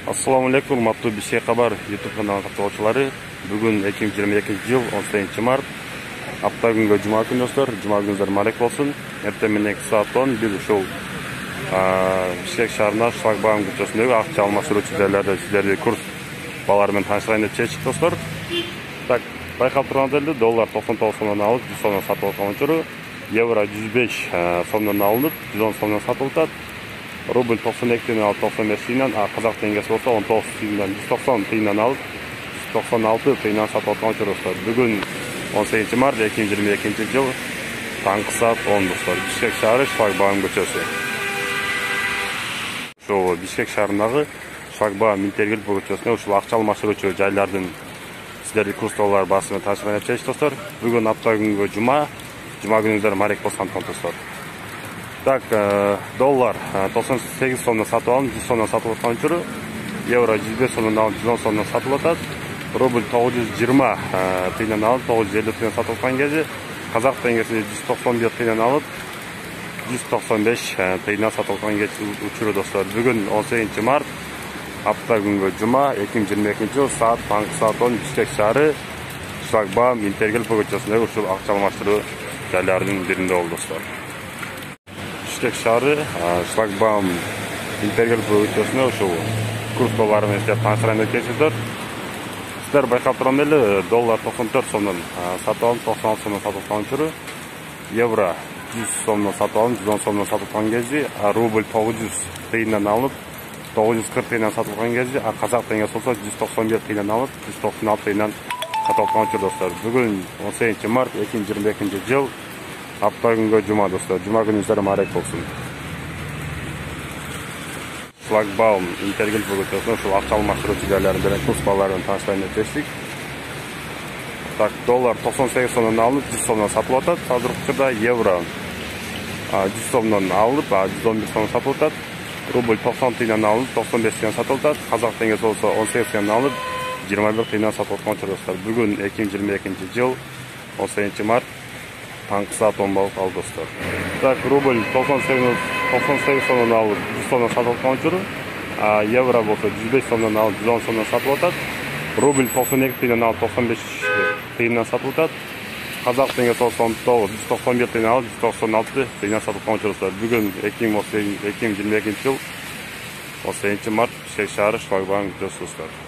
Assalamu alaikum, Mattu Bishkek Xabar YouTube kanalının katılımcıları. Bugün 2022 yıl 18 Mart. Hafta günü Cuma günü dostlar. Cuma gününüzler mübarek olsun. Ertemen saat 10 bir şov. Bishkek şahrına Şlagbaum көшесіндегі ақша алмастыру жерлерде sizlerle kurs балалармен таныстырайын деп шештік достар. Так, байқап тұрғандарыңыздай доллар 99 сомнан алып 100 сомнан сатып алған жүрі. Евро 105 сомнан алынып 110 сомнан сатып алынады. Рубль 92 тиыннан алып 95 тиыннан, қазақ теңгесі болса 19 тиыннан 190 тиыннан алып 196 тиыннан сатып алған жүрі достар. Бүгін 18 март 2022 жыл таңғы саат 10 достар. Бишкек шары Шлагбаум көшесі. Бишкек шаарындағы Шлагбаум Интергел көшесіне ушул акча алмаштыруучу жайлардын сиздерди курстолар басымен таанышкан чечтик достар. Бүгүн апта күнгө жума күнүңүздөр марек болсун достар. Так, доллар 98 сомнан сатып алып 100 сомнан сатып аткан жүрү. Евро 105 сомнан алып 110 сомнан сатып атат. Рубль 920 тиыннан алып 950 тиыннан сатып аткан кезде, қазақ теңгесini 191 тиыннан алып 195 тиыннан сатып аткан учуру достар. Бүгүн 18 март апта күнгө жума 2022 жыл таңғы саат 10 Бишкек шаары Шлагбаум Интергел көчөсүндөгү ушул акча алмаштыруу жайларынын биринде болду достар. Бишкек шаары Шлагбаум Интергел көчөсүнө ушул курстоларым иштеп таанышкан экенсиздер. Сиздер байкап турган эле доллар 94 сомдон сатып алып 96 сомдон сатып аткан жүрү. Евро 100 сомдон сатып алып 110 сомдон сатып аткан кезде, рубль 900 тиыннан алып 940 тиыннан сатып аткан кезде, қазақ теңгесі болса 191 тиыннан алып 196 тиыннан сатып аткан жүрү достар. Бүгүн 18 март 2022 жыл апта күнгө жума достар. Жума күнүңүздөр маарек болсун. Шлагбаум Интергел көчөсүнө ушул акча алмаштыруучу жайларын менен курс балаларын таанышкан деп чечтик. Так, доллар 98 сомдон алып 100 сомдон сатылып атат. Азыркы учурда евро 100 сомдон алып 111 сомдон сатылып атат. Рубль 90 тиыннан алып 95 тиыннан сатылып атат. Қазақ теңгесі болса 18 тиыннан алып 21 тиыннан сатып аткан достар. Бүгүн 2022 жыл 18 март таңғы саат 10 болуп калды достар. Так, рубль 98 сомдон алып 100 сомдон сатып аткан жүрү. Евро болса 105 сомдон алып 110 сомдон сатып атат. Рубль 92 тиыннан алып 95 тиыннан сатып атат. Қазақ теңгесі болса 191 тиыннан алып 196 тиыннан сатып аткан достар. Бүгүн 2022 жыл 18 март Бишкек шаары Шлагбаум көчөсү достар.